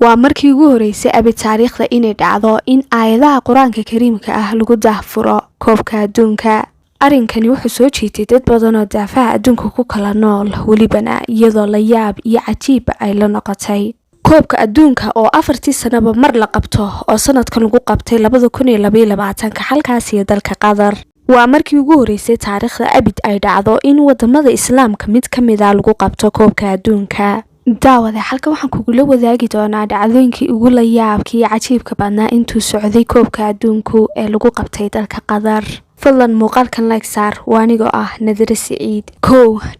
waa markii ugu horeysay abi taariikhda inay dhacdo in aayadaha quraanka kariimka ah lagu daahfuro koobka adduunka. Arrinkani wuxuu soo jiitay dad badan oo daafaha adduunka ku kala nool, welibana iyadoo la yaab iyo cajiib ay la noqotay. koobka adduunka oo 4 sanaba mar la qabto oo sanadkan lagu qabtay 2022 halkaas iyo dalka Qatar. waa markii ugu horeysay taariikhda abid ay dhacdo in wadamada islaamka mid kamid ah lagu qabto koobka adduunka. daawada halka waxaan kugula wadaagi doonaa dhacdooyinkii ugu la yaabka iyo cajiibka badnaa intuu socday koobka adduunku ee lagu qabtay dalka Qatar. fadlan muuqaalkan like saar waanigo ah Nadira Saciid.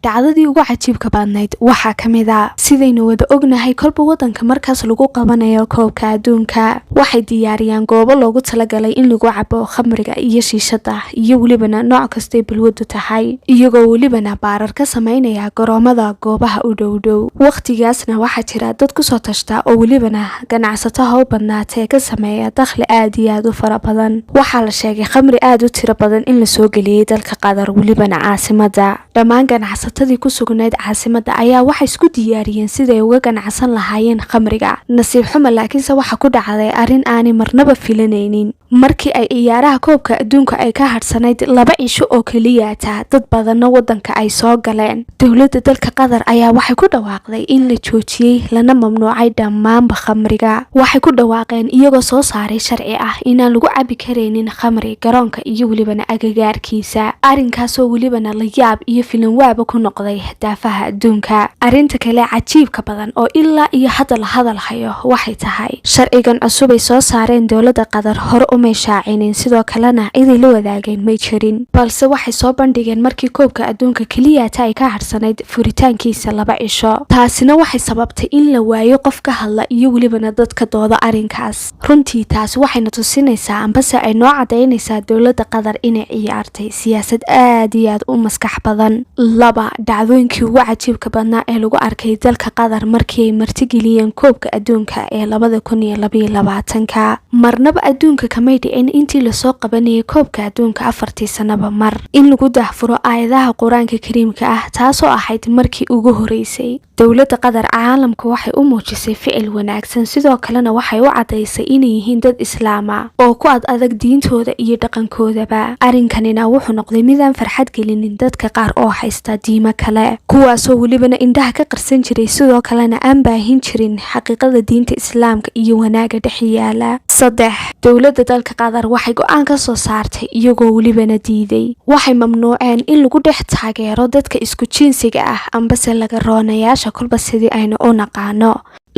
dhacdadii ugu cajiibka badnayd waxaa kamid ah sidaynu wada ognahay kolba wadanka markaas lagu qabanayo koobka adduunka waxay diyaariyaan goobo loogu talagalay in lagu cabo khamriga iyo shiishada iyo welibana nooc kasta balwadu tahay, iyagoo welibana baarar ka sameynaya garoomada goobaha u dhow. waqtigaasna waxaa jira dad kusoo tashta oo welibana ganacsato u badnaatay ka sameeya dakhli aad iyo aad u fara badan. waxaa la sheegay khamri aad u tiro badan in la soo galiyay dalka Qatar welibana caasimada. dhammaan ganacsatadii ku sugnayd caasimada ayaa waxay isku diyaariyeen siday uga ganacsan lahaayeen khamriga. nasiib xumo laakiinse waxa ku dhacday arrin aan marnaba filanaynin. markii ay ciyaaraha koobka adduunka ay ka harsanayd 2 cisho oo kaliya dad badan wadanka ay soo galeen. dawladda dalka Qatar ayaa waxay ku dhawaaqday in la joojiyay lana mamnuucay dhammaan khamriga. waxay ku dhawaaqeen iyagoo soo saaray sharci ah inaan lagu cabi kareynin khamri garoonka iyo welibana agagaarkiisa. arrinkaas oo welibana la yaab iyo filan waaba ku noqday daafaha adduunka. arrinta kale cajiibka badan oo ilaa iyo hadda la hadalhayo waxay tahay sharcigan cusub ay soo saareen dawladda Qatar hore uma shaacinin, sidoo kalena idin la wadaageen may jirin, balse waxay soo bandhigeen markii koobka adduunka kaliya ay ka harsanayd furitaankiisa 2 cisho. taasina waxay sababtay in la waayo qof ka hadla iyo welibana dadka dooda arrinkaas. runtii taas waxayna tusinaysaa ambase ay noo cadeynaysaa dawladda Qatar inay ciyaartay siyaasad aad iyo aad u maskax badan. dhacdooyinkii ugu cajiibka badnaa ee lagu arkay dalka Qatar markii ay martigeliyeen koobka adduunka ee 2022. marnaba adduunka kamay dhicin intii lasoo qabanayay koobka adduunka 4 sanaba mar in lagu daahfuro aayadaha quraanka kariimka ah, taasoo ahayd markii ugu horeysay. dawladda Qatar caalamka waxay u muujisay ficil wanaagsan, sidoo kalena waxay u cadeysay inay yihiin dad islaama oo ku adag diintooda iyo dhaqankoodaba. arrinkanina wuxuu noqday mid aan farxad gelinin dadka qaar oo haysta diimo kale, kuwaasoo welibana indhaha ka qarsan jiray, sidoo kalena aan baahin jirin xaqiiqada diinta islaamka iyo wanaaga dhex yaala. dawladda dalka Qatar waxay go'aan ka soo saartay iyagoo welibana diiday. waxay mamnuuceen in lagu dhex taageero dadka isku jinsiga ah ambase laga roonayaasha kolba sidii aynu u naqaano,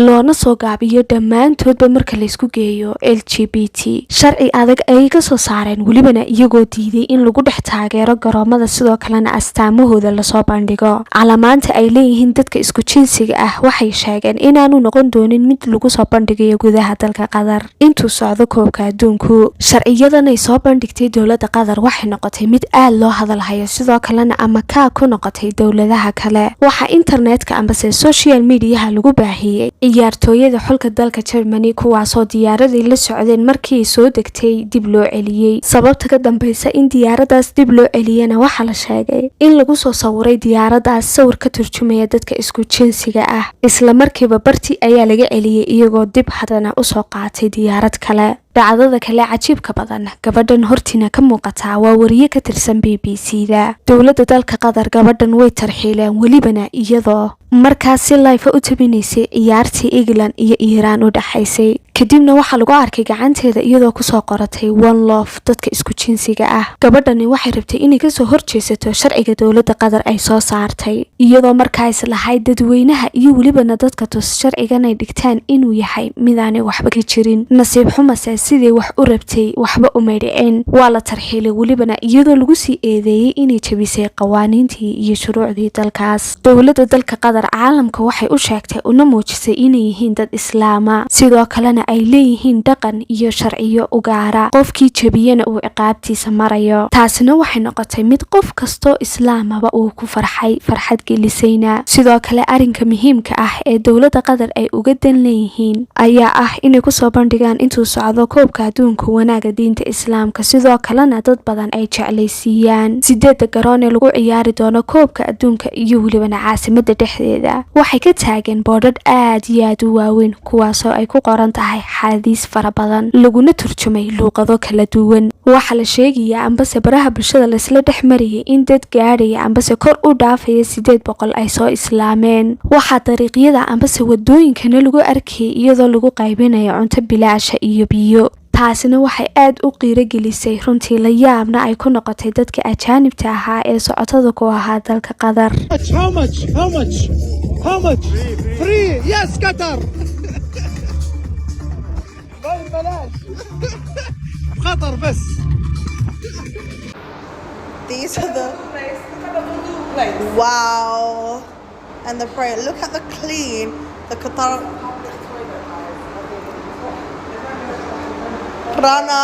loona soo gaabiyo dhammaantoodba marka la isku geeyo LGBT. sharci adag ay ka soo saareen welibana iyagoo diiday in lagu dhex taageero garoomada, sidoo kalena astaamahooda lasoo bandhigo. calamaanta ay leeyihiin dadka isku jinsiga ah waxay sheegeen inaanu noqon doonin mid lagu soo bandhigayo gudaha dalka Qatar intuu socdo koobka adduunku. sharciyadan ay soo bandhigtay dawladda Qatar waxay noqotay mid aad loo hadalhayo, sidoo kalena ama kaa ku noqotay dawladaha kale. waxaa internetka ambase social mediaha lagu baahiyey ciyaartooyada xulka dalka Germany kuwaasoo diyaaradii la socdeen markii soo degtay dib loo celiyay. sababta ka dambaysa in diyaaradaas dib loo celiyana waxaa la sheegay in lagu soo sawiray diyaaradaas sawir ka turjumaya dadka isku jinsiga ah, isla markiiba barti ayaa laga celiyay iyagoo dib haddana u soo qaatay diyaarad kale. dhacdada kale cajiibka badan gabadhan hortiina ka muuqataa waa wariye ka tirsan BBC-da. dawladda dalka Qatar gabadhan way tarxiileen welibana iyadoo markaas si live u tabinaysay ciyaartii England iyo Iran u dhaxaysay. kadibna waxaa lagu arkay gacanteeda iyadoo kusoo qoratay one love dadka isku jinsiga ah. gabadhani waxay rabtay inay kasoo horjeesato sharciga dawladda Qatar ay soo saartay, iyadoo markaas lahayd dadweynaha iyo welibana dadka tus sharcigan ay dhigtaan inuu yahay midaanay waxba ka jirin. nasiib xumase sidii wax u rabtay waxba uma dhicin, waa la tarxiilay welibana iyadoo lagu sii eedeeyay inay jabisay qawaaniintii iyo shuruucdii dalkaas. dawladda dalka Qatar caalamka waxay u sheegtay una muujisay inay yihiin dad islaama, sidoo kalena ay leeyihiin dhaqan iyo sharciyo u gaara qofkii jebiyana uu ciqaabtiisa marayo. taasina waxay noqotay mid qof kastoo islaamaba uu ku farxay, farxad gelisayna. sidoo kale arrinka muhiimka ah ee dowladda qatar ay uga dan leeyihiin ayaa ah inay kusoo bandhigaan intuu socdo koobka adduunka wanaaga diinta islaamka, sidoo kalena dad badan ay jeclaysiiyaan. 8 garoon ee lagu ciyaari doono koobka adduunka iyo welibana caasimada dhexdeeda waxay ka taageen boodhadh aad iyo aad u waaweyn, kuwaasoo ay ku qoran tahay xadiis fara badan laguna turjumay luuqado kala duwan. waxaa la sheegayaa ambase baraha bulshada laisla dhex mariyay in dad gaadhaya ambase kor u dhaafaya 800 ay soo islaameen. waxaa dariiqyada ambase wadooyinkana lagu arkayay iyadoo lagu qaybinayo cunto bilaasha iyo biyo. taasina waxay aad u qiiro gelisay, runtii la yaabna ay ku noqotay dadka ajaanibta ahaa ee socotada ku ahaa dalka qatar. How much? Free. Yes, Qatar. Qatar بس. These are the wow, and the prayer. Look at the clean, the Qatar. Rana,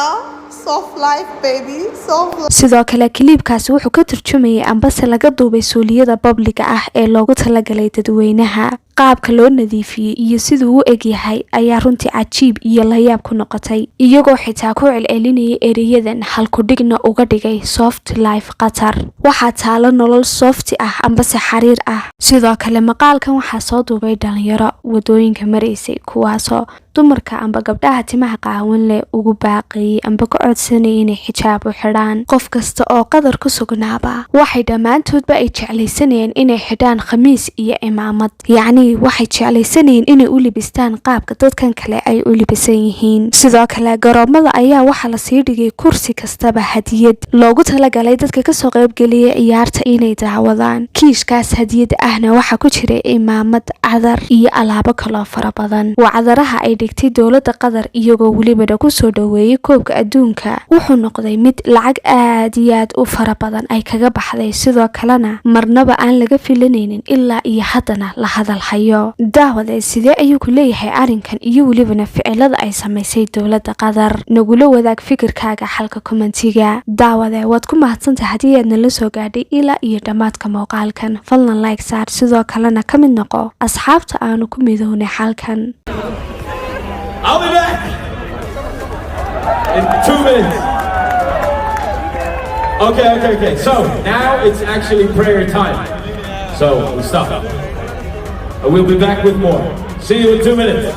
soft life baby, soft life. sidoo kale kiliibkaasi wuxuu ka turjumayay ambase laga duubay suuliyada babliga ah ee loogu talagalay dadweynaha. qaabka loo nadiifiyey iyo siduu u egyahay ayaa runtii cajiib iyo layaab ku noqotay, iyagoo xitaa ku celcelinayay ereyadan halkudhigna uga dhigay soft life qatar. waxaa taalo nolol softi ah ambase xariir ah. sidoo kale maqaalkan waxaa soo duubay dhalinyaro wadooyinka maraysay, kuwaasoo dumarka amba gabdhaha timaha qaawan leh ugu baaqayay amba ka codsanayay inay xijaab u xidhaan. qof kasta oo qatar ku sugnaaba waxay dhammaantoodba ay jeclaysanayeen inay xidhaan khamiis iyo cimaamad, yacni waxay jeclaysanayeen inay u libistaan qaabka dadkan kale ay u libisan yihiin. sidoo kale garoomada ayaa waxaa lasii dhigay kursi kastaba hadiyad loogu talagalay dadka kasoo qaybgeliyay ciyaarta inay daawadaan. kiishkaas hadiyada ahna waxaa ku jiray cimaamad, cadar iyo alaabo kaloo fara badan. wacdaraha ay dhigtay dowladda qatar iyagoo welibana kusoo dhaweeyay koobka adduunka wuxuu noqday mid lacag aad iyo aad u fara badan ay kaga baxday, sidoo kalena marnaba aan laga filanaynin ilaa iyo haddana la hadalhayo. daawade sidee ayuu ku leeyahay arrinkan iyo welibana ficilada ay samaysay dowladda qatar? nagula wadaag fikirkaaga xalka kommentiga. daawade waad ku mahadsantahay haddii aad nala soo gaadhay ilaa iyo dhammaadka muuqaalkan. fadlan like saar, sidoo kalena ka mid noqo asxaabta aanu ku midownay xalkan. I'll be back in 2 minutes. Okay. So now it's actually prayer time. So we stop. We'll be back with more. See you in 2 minutes.